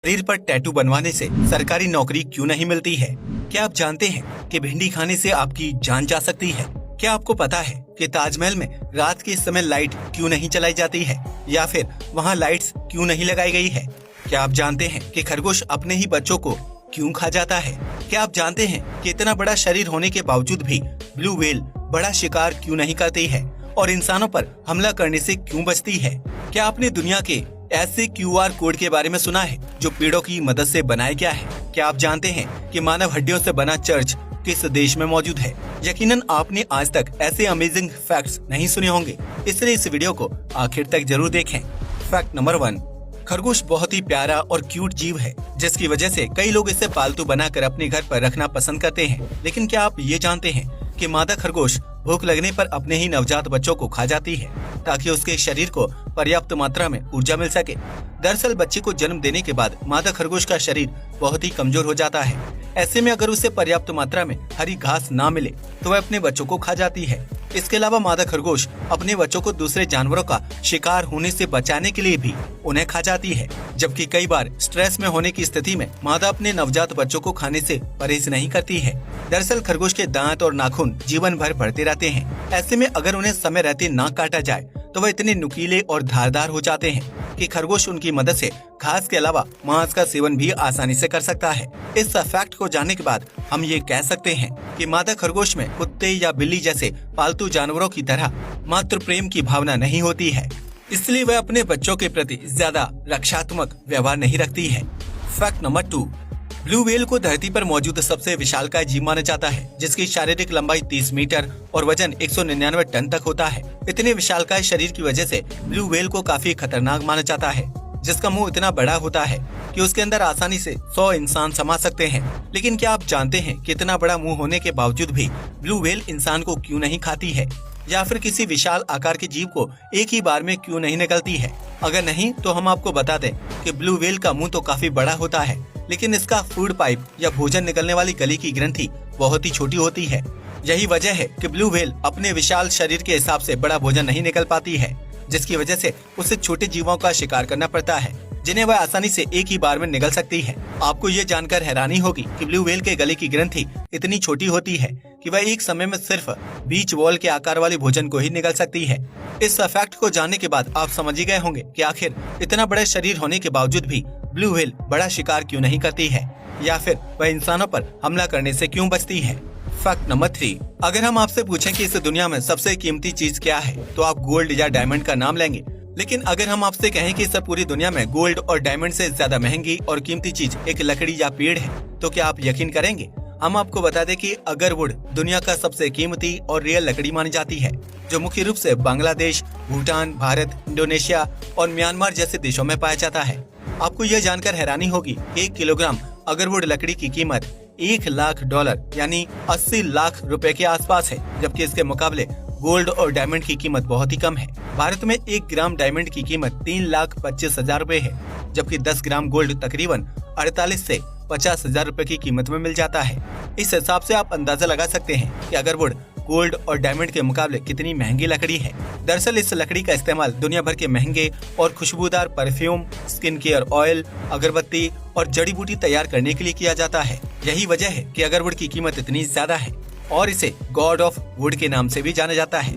शरीर पर टैटू बनवाने से सरकारी नौकरी क्यों नहीं मिलती है? क्या आप जानते हैं कि भिंडी खाने से आपकी जान जा सकती है? क्या आपको पता है कि ताजमहल में रात के समय लाइट क्यों नहीं चलाई जाती है या फिर वहाँ लाइट्स क्यों नहीं लगाई गई है? क्या आप जानते हैं कि खरगोश अपने ही बच्चों को क्यों खा जाता है? क्या आप जानते हैं कि इतना बड़ा शरीर होने के बावजूद भी ब्लू व्हेल बड़ा शिकार क्यों नहीं करती है और इंसानों पर हमला करने से क्यों बचती है? क्या आपने दुनिया के ऐसे QR कोड के बारे में सुना है जो पेड़ों की मदद से बनाया गया है? क्या आप जानते हैं कि मानव हड्डियों से बना चर्च किस देश में मौजूद है? यकीनन आपने आज तक ऐसे अमेजिंग फैक्ट्स नहीं सुने होंगे, इसलिए इस वीडियो को आखिर तक जरूर देखें। फैक्ट नंबर 1, खरगोश बहुत ही प्यारा और क्यूट जीव है, जिसकी वजह से कई लोग इसे पालतू बनाकर अपने घर पर रखना पसंद करते हैं। लेकिन क्या आप ये जानते हैं कि मादा खरगोश भूख लगने पर अपने ही नवजात बच्चों को खा जाती है ताकि उसके शरीर को पर्याप्त मात्रा में ऊर्जा मिल सके। दरअसल बच्चे को जन्म देने के बाद मादा खरगोश का शरीर बहुत ही कमजोर हो जाता है। ऐसे में अगर उसे पर्याप्त मात्रा में हरी घास ना मिले तो वह अपने बच्चों को खा जाती है। इसके अलावा मादा खरगोश अपने बच्चों को दूसरे जानवरों का शिकार होने से बचाने के लिए भी उन्हें खा जाती है, जबकि कई बार स्ट्रेस में होने की स्थिति में मादा अपने नवजात बच्चों को खाने से परहेज नहीं करती है। दरअसल खरगोश के दांत और नाखून जीवन भर बढ़ते रहते हैं। ऐसे में अगर उन्हें समय रहते ना काटा जाए तो वह इतने नुकीले और धारदार हो जाते हैं कि खरगोश उनकी मदद से घास के अलावा मांस का सेवन भी आसानी से कर सकता है। इस फैक्ट को जानने के बाद हम ये कह सकते हैं कि मादा खरगोश में कुत्ते या बिल्ली जैसे पालतू जानवरों की तरह मातृ प्रेम की भावना नहीं होती है, इसलिए वह अपने बच्चों के प्रति ज्यादा रक्षात्मक व्यवहार नहीं रखती है। फैक्ट नंबर 2, ब्लू व्हेल को धरती पर मौजूद सबसे विशालकाय जीव माना जाता है, जिसकी शारीरिक लंबाई 30 मीटर और वजन 199 टन तक होता है। इतने विशालकाय शरीर की वजह से ब्लू व्हेल को काफी खतरनाक माना जाता है, जिसका मुंह इतना बड़ा होता है कि उसके अंदर आसानी से 100 इंसान समा सकते हैं। लेकिन क्या आप जानते हैं कि इतना बड़ा मुंह होने के बावजूद भी ब्लू व्हेल इंसान को क्यों नहीं खाती है या फिर किसी विशाल आकार के जीव को एक ही बार में क्यों नहीं निगलती है? अगर नहीं तो हम आपको बता दें कि ब्लू व्हेल का मुंह तो काफी बड़ा होता है, लेकिन इसका फूड पाइप या भोजन निकलने वाली गली की ग्रंथि बहुत ही छोटी होती है। यही वजह है कि ब्लू व्हेल अपने विशाल शरीर के हिसाब से बड़ा भोजन नहीं निकल पाती है, जिसकी वजह से उसे छोटे जीवों का शिकार करना पड़ता है, जिन्हें वह आसानी से एक ही बार में निगल सकती है। आपको ये जानकर हैरानी होगी कि ब्लू व्हेल के गले की ग्रंथि इतनी छोटी होती है कि वह एक समय में सिर्फ बीच वॉल के आकार वाले भोजन को ही निगल सकती है। इस फैक्ट को जानने के बाद आप समझ ही गए होंगे कि आखिर इतना बड़ा शरीर होने के बावजूद भी ब्लू व्हेल बड़ा शिकार क्यों नहीं करती है या फिर वह इंसानों पर हमला करने से क्यों बचती है। फैक्ट नंबर 3, अगर हम आपसे पूछें कि इस दुनिया में सबसे कीमती चीज क्या है तो आप गोल्ड या डायमंड का नाम लेंगे। लेकिन अगर हम आपसे कहें कि इस पूरी दुनिया में गोल्ड और डायमंड से ज्यादा महंगी और कीमती चीज एक लकड़ी या पेड़ है तो क्या आप यकीन करेंगे? हम आपको बता दें कि अगरवुड दुनिया का सबसे कीमती और रियल लकड़ी मानी जाती है, जो मुख्य रूप से बांग्लादेश, भूटान, भारत, इंडोनेशिया और म्यांमार जैसे देशों में पाया जाता है। आपको यह जानकर हैरानी होगी कि 1 किलोग्राम अगरवुड लकड़ी की कीमत $1 लाख यानी 80 लाख रुपए के आसपास है, जबकि इसके मुकाबले गोल्ड और डायमंड की कीमत बहुत ही कम है। भारत में 1 ग्राम डायमंड की कीमत 3,25,000 रुपए है, जबकि 10 ग्राम गोल्ड तकरीबन 48 से 50,000 रुपए की कीमत में मिल जाता है। इस हिसाब से आप अंदाजा लगा सकते हैं कि अगरवुड गोल्ड और डायमंड के मुकाबले कितनी महंगी लकड़ी है। दरअसल इस लकड़ी का इस्तेमाल दुनिया भर के महंगे और खुशबूदार परफ्यूम, स्किन केयर ऑयल, अगरबत्ती और जड़ी बूटी तैयार करने के लिए किया जाता है। यही वजह है कि अगरवुड की कीमत इतनी ज्यादा है और इसे गॉड ऑफ वुड के नाम से भी जाना जाता है।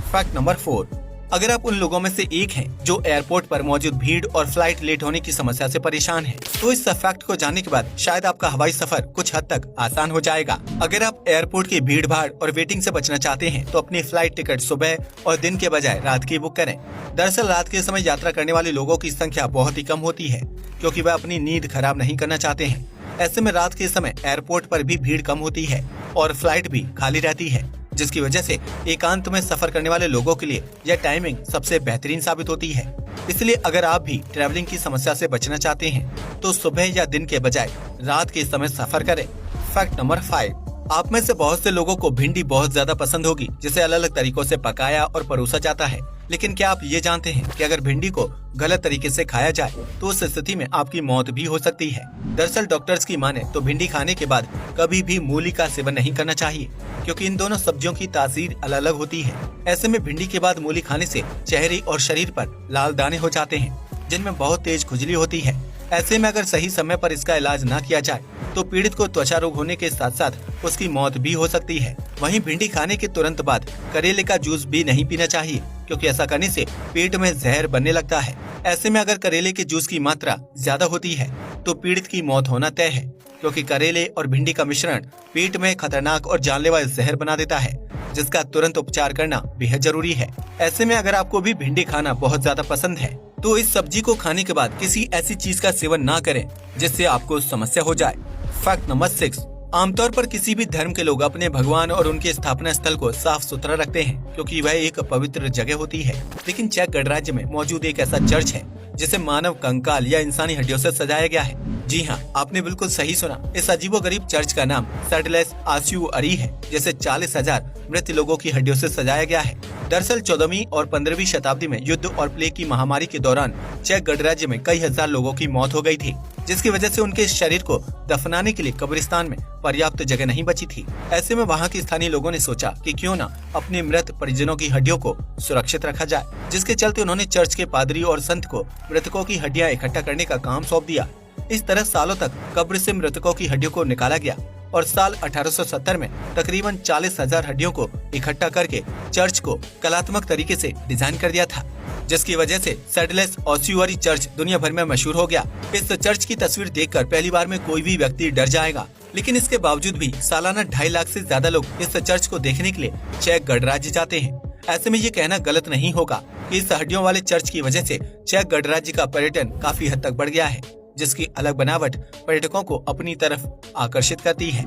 फैक्ट नंबर 4, अगर आप उन लोगों में से एक हैं जो एयरपोर्ट पर मौजूद भीड़ और फ्लाइट लेट होने की समस्या से परेशान हैं, तो इस फैक्ट को जानने के बाद शायद आपका हवाई सफर कुछ हद तक आसान हो जाएगा। अगर आप एयरपोर्ट की भीड़ भाड़ और वेटिंग से बचना चाहते हैं तो अपनी फ्लाइट टिकट सुबह और दिन के बजाय रात की बुक करें। दरअसल रात के समय यात्रा करने वाले लोगों की संख्या बहुत ही कम होती है, क्योंकि वह अपनी नींद खराब नहीं करना चाहते हैं। ऐसे में रात के समय एयरपोर्ट पर भी भीड़ कम होती है और फ्लाइट भी खाली रहती है, जिसकी वजह से एकांत में सफर करने वाले लोगों के लिए यह टाइमिंग सबसे बेहतरीन साबित होती है। इसलिए अगर आप भी ट्रैवलिंग की समस्या से बचना चाहते हैं तो सुबह या दिन के बजाय रात के समय सफर करें। फैक्ट नंबर 5, आप में से बहुत से लोगों को भिंडी बहुत ज्यादा पसंद होगी, जिसे अलग अलग तरीकों से पकाया और परोसा जाता है। लेकिन क्या आप ये जानते हैं कि अगर भिंडी को गलत तरीके से खाया जाए तो उस स्थिति में आपकी मौत भी हो सकती है। दरअसल डॉक्टर्स की माने तो भिंडी खाने के बाद कभी भी मूली का सेवन नहीं करना चाहिए, क्योंकि इन दोनों सब्जियों की तासीर अलग अलग होती है। ऐसे में भिंडी के बाद मूली खाने से चेहरे और शरीर पर लाल दाने हो जाते हैं, जिनमें बहुत तेज खुजली होती है। ऐसे में अगर सही समय पर इसका इलाज न किया जाए तो पीड़ित को त्वचा रोग होने के साथ साथ उसकी मौत भी हो सकती है। वहीं भिंडी खाने के तुरंत बाद करेले का जूस भी नहीं पीना चाहिए, क्योंकि ऐसा करने से पेट में जहर बनने लगता है। ऐसे में अगर करेले के जूस की मात्रा ज्यादा होती है तो पीड़ित की मौत होना तय है, क्योंकि करेले और भिंडी का मिश्रण पेट में खतरनाक और जानलेवा जहर बना देता है, जिसका तुरंत उपचार करना बेहद जरूरी है। ऐसे में अगर आपको भी भिंडी खाना बहुत ज्यादा पसंद है तो इस सब्जी को खाने के बाद किसी ऐसी चीज का सेवन ना करें जिससे आपको समस्या हो जाए। फैक्ट नंबर 6, आमतौर पर किसी भी धर्म के लोग अपने भगवान और उनके स्थापना स्थल को साफ सुथरा रखते हैं, क्योंकि वह एक पवित्र जगह होती है। लेकिन चेक गणराज्य में मौजूद एक ऐसा चर्च है जिसे मानव कंकाल या इंसानी हड्डियों से सजाया गया है। जी हाँ, आपने बिल्कुल सही सुना। इस अजीबोगरीब चर्च का नाम सैडलेस आस्यूअरी है, जिसे 40,000 मृत लोगों की हड्डियों से सजाया गया है। दरअसल 14वीं और 15वीं शताब्दी में युद्ध और प्लेग की महामारी के दौरान चेक गणराज्य में कई हजार लोगों की मौत हो गई थी, जिसकी वजह से उनके शरीर को दफनाने के लिए कब्रिस्तान में पर्याप्त जगह नहीं बची थी। ऐसे में वहाँ के स्थानीय लोगों ने सोचा कि क्यों न अपने मृत परिजनों की हड्डियों को सुरक्षित रखा जाए, जिसके चलते उन्होंने चर्च के पादरी और संत को मृतकों की हड्डियां इकट्ठा करने का काम सौंप दिया। इस तरह सालों तक कब्र से मृतकों की हड्डियों को निकाला गया और साल 1870 में तकरीबन 40,000 हड्डियों को इकट्ठा करके चर्च को कलात्मक तरीके से डिजाइन कर दिया था, जिसकी वजह से सैडलेस ऑस्यूअरी चर्च दुनिया भर में मशहूर हो गया। इस चर्च की तस्वीर देखकर पहली बार में कोई भी व्यक्ति डर जाएगा, लेकिन इसके बावजूद भी सालाना 2.5 लाख से ज्यादा लोग इस चर्च को देखने के लिए चेक गणराज्य जाते हैं। ऐसे में ये कहना गलत नहीं होगा कि इस हड्डियों वाले चर्च की वजह से चेक गणराज्य का पर्यटन काफी हद तक बढ़ गया है, जिसकी अलग बनावट पर्यटकों को अपनी तरफ आकर्षित करती है।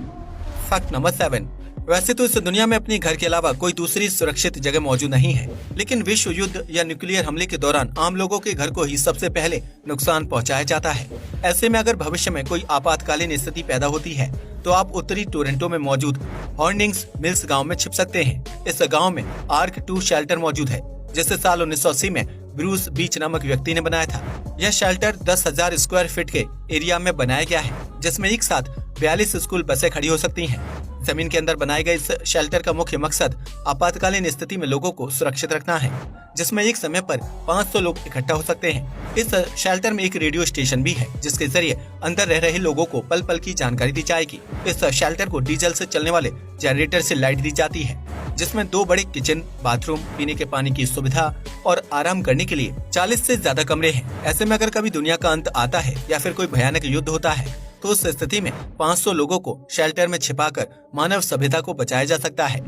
फैक्ट नंबर 7, वैसे तो इस दुनिया में अपने घर के अलावा कोई दूसरी सुरक्षित जगह मौजूद नहीं है, लेकिन विश्व युद्ध या न्यूक्लियर हमले के दौरान आम लोगों के घर को ही सबसे पहले नुकसान पहुंचाया जाता है। ऐसे में अगर भविष्य में कोई आपातकालीन स्थिति पैदा होती है तो आप उत्तरी टोरंटो में मौजूद हॉर्डिंग्स मिल्स गांव में छिप सकते हैं। इस गांव में आर्क 2 शेल्टर मौजूद है, जिसे साल 1980 में ब्रूस बीच नामक व्यक्ति ने बनाया था। यह शेल्टर 10,000 स्क्वायर फीट के एरिया में बनाया गया है, जिसमें एक साथ 42 स्कूल बसें खड़ी हो सकती हैं। जमीन के अंदर बनाए गए इस शेल्टर का मुख्य मकसद आपातकालीन स्थिति में लोगों को सुरक्षित रखना है, जिसमें एक समय पर 500 लोग इकट्ठा हो सकते हैं। इस शेल्टर में एक रेडियो स्टेशन भी है, जिसके जरिए अंदर रह रहे लोगों को पल पल की जानकारी दी जाएगी। इस शेल्टर को डीजल से चलने वाले जनरेटर से लाइट दी जाती है, जिसमें 2 बड़े किचन, बाथरूम, पीने के पानी की सुविधा और आराम करने के लिए 40 से ज्यादा कमरे हैं। ऐसे में अगर कभी दुनिया का अंत आता है या फिर कोई भयानक युद्ध होता है तो उस स्थिति में 500 लोगों को शेल्टर में छिपाकर मानव सभ्यता को बचाया जा सकता है।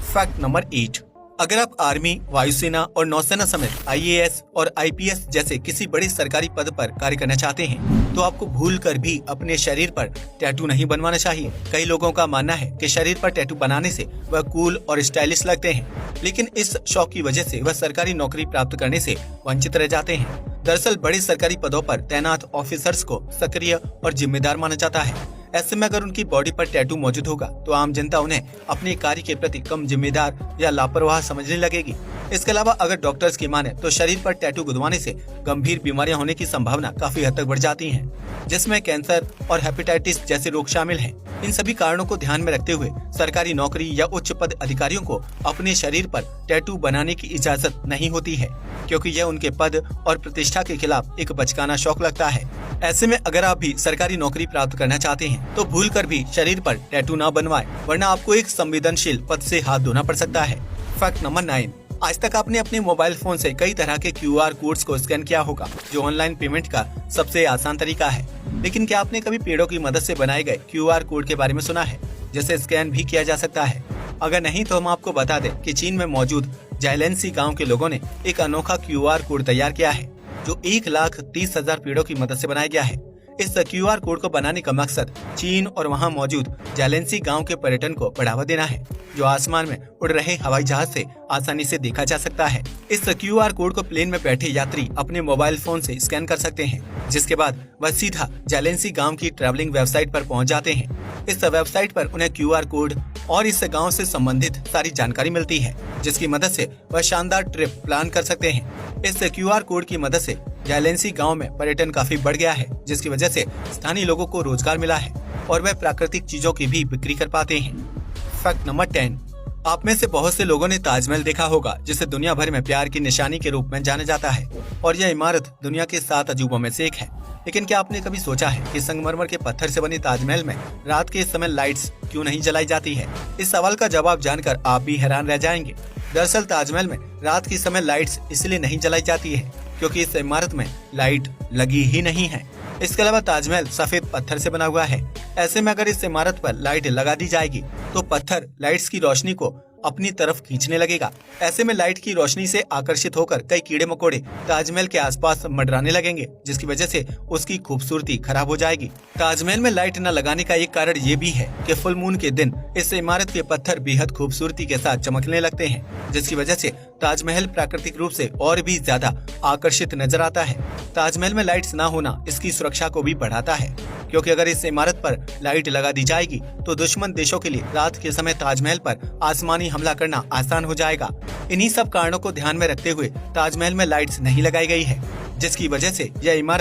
फैक्ट नंबर 8, अगर आप आर्मी, वायुसेना और नौसेना समेत IAS और IPS जैसे किसी बड़े सरकारी पद पर कार्य करना चाहते हैं तो आपको भूलकर भी अपने शरीर पर टैटू नहीं बनवाना चाहिए। कई लोगों का मानना है कि शरीर पर टैटू बनाने से वह कूल और स्टाइलिश लगते हैं, लेकिन इस शौक की वजह से वह सरकारी नौकरी प्राप्त करने से वंचित रह जाते हैं। दरअसल बड़े सरकारी पदों पर तैनात ऑफिसर्स को सक्रिय और जिम्मेदार माना जाता है। ऐसे में अगर उनकी बॉडी पर टैटू मौजूद होगा तो आम जनता उन्हें अपने कार्य के प्रति कम जिम्मेदार या लापरवाह समझने लगेगी। इसके अलावा अगर डॉक्टर्स की माने तो शरीर पर टैटू गुदवाने से गंभीर बीमारियां होने की संभावना काफी हद तक बढ़ जाती है, जिसमें कैंसर और हेपेटाइटिस जैसे रोग शामिल हैं। इन सभी कारणों को ध्यान में रखते हुए सरकारी नौकरी या उच्च पद अधिकारियों को अपने शरीर पर टैटू बनाने की इजाजत नहीं होती है, क्योंकि यह उनके पद और प्रतिष्ठा के खिलाफ एक बचकाना शौक लगता है। ऐसे में अगर आप भी सरकारी नौकरी प्राप्त करना चाहते हैं तो भूलकर भी शरीर पर टैटू ना बनवाएं, वरना आपको एक संवेदनशील पद से हाथ धोना पड़ सकता है। फैक्ट नंबर 9, आज तक आपने अपने मोबाइल फोन से कई तरह के QR कोड्स को स्कैन किया होगा, जो ऑनलाइन पेमेंट का सबसे आसान तरीका है। लेकिन क्या आपने कभी पेड़ों की मदद से बनाए गए QR कोड के बारे में सुना है, जिसे स्कैन भी किया जा सकता है? अगर नहीं तो हम आपको बता दें कि चीन में मौजूद जाइलेंसी गाँव के लोगों ने एक अनोखा QR कोड तैयार किया है, जो 1,30,000 पेड़ों की मदद से बनाया गया है। इस QR कोड को बनाने का मकसद चीन और वहां मौजूद जाइलेंसी गांव के पर्यटन को बढ़ावा देना है, जो आसमान में उड़ रहे हवाई जहाज से आसानी से देखा जा सकता है। इस QR कोड को प्लेन में बैठे यात्री अपने मोबाइल फोन से स्कैन कर सकते हैं, जिसके बाद वह सीधा जाइलेंसी गांव की ट्रैवलिंग वेबसाइट पर पहुंच जाते हैं। इस वेबसाइट पर उन्हें QR कोड और इस गाँव से संबंधित सारी जानकारी मिलती है, जिसकी मदद से वह शानदार ट्रिप प्लान कर सकते हैं। इस QR कोड की मदद से जाइलेंसी गांव में पर्यटन काफी बढ़ गया है, जिसकी वजह से स्थानीय लोगों को रोजगार मिला है और वह प्राकृतिक चीजों की भी बिक्री कर पाते हैं। फैक्ट नंबर 10, आप में से बहुत से लोगों ने ताजमहल देखा होगा, जिसे दुनिया भर में प्यार की निशानी के रूप में जाना जाता है और यह इमारत दुनिया के 7 अजूबों में से एक है। लेकिन क्या आपने कभी सोचा है कि संगमरमर के पत्थर से बनी ताजमहल में रात के समय लाइट्स क्यों नहीं जलाई जाती है? इस सवाल का जवाब जानकर आप भी हैरान रह जाएंगे। दरअसल ताजमहल में रात के समय लाइट्स इसलिए नहीं जलाई जाती है क्योंकि इस इमारत में लाइट लगी ही नहीं है। इसके अलावा ताजमहल सफेद पत्थर से बना हुआ है। ऐसे में अगर इस इमारत पर लाइट लगा दी जाएगी तो पत्थर लाइट्स की रोशनी को अपनी तरफ खींचने लगेगा। ऐसे में लाइट की रोशनी से आकर्षित होकर कई कीड़े मकोड़े ताजमहल के आसपास मंडराने लगेंगे, जिसकी वजह से उसकी खूबसूरती खराब हो जाएगी। ताजमहल में लाइट न लगाने का एक कारण ये भी है कि फुल मून के दिन इस इमारत के पत्थर बेहद खूबसूरती के साथ चमकने लगते हैं, जिसकी वजह से ताजमहल प्राकृतिक रूप से और भी ज्यादा आकर्षित नजर आता है। ताजमहल में लाइट्स न होना इसकी सुरक्षा को भी बढ़ाता है, क्योंकि अगर इस इमारत पर लाइट लगा दी जाएगी तो दुश्मन देशों के लिए रात के समय ताजमहल पर आसमानी हमला करना आसान हो जाएगा। इन्हीं सब कारणों को ध्यान में रखते हुए ताजमहल में लाइट्स नहीं लगाई गई है, जिसकी वजह से यह इमारत